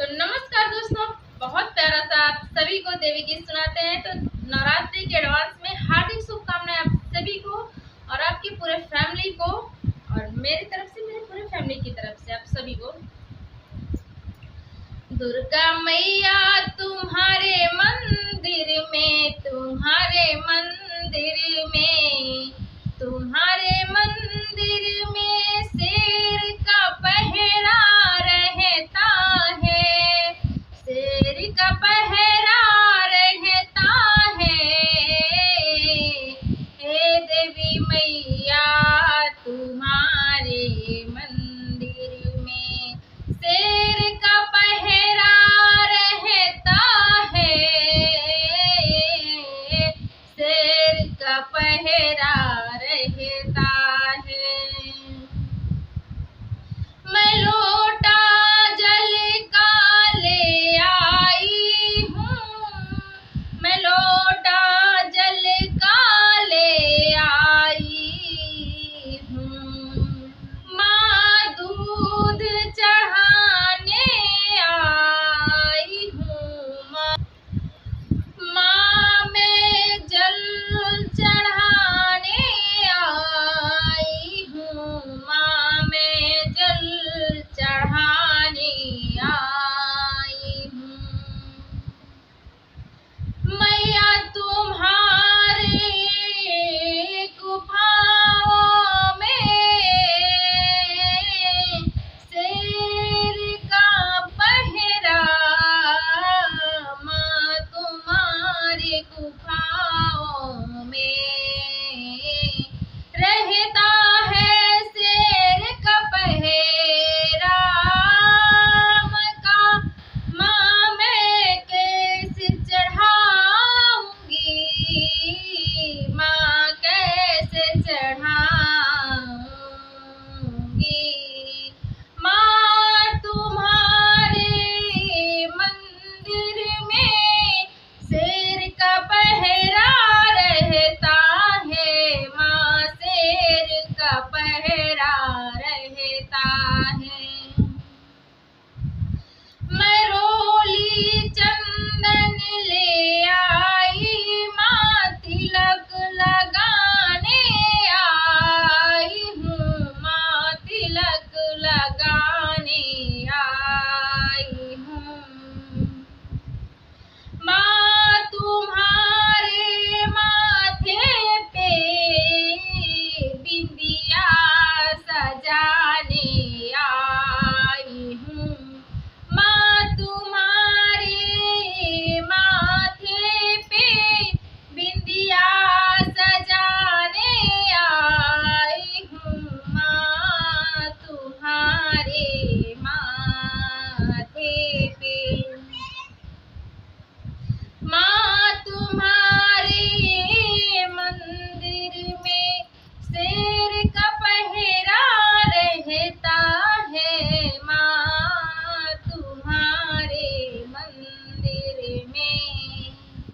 तो नमस्कार दोस्तों, बहुत प्यारा सा आप सभी को देवी गीत सुनाते हैं। तो नवरात्रि के एडवांस में हार्दिक शुभकामनाएं आप सभी को और आपकी पूरे फैमिली को, और मेरी तरफ से, मेरे पूरे फैमिली की तरफ से आप सभी को। दुर्गा मैया तुम्हारे मंदिर में, तुम्हारे मंदिर में, तुम्हारे मंदिर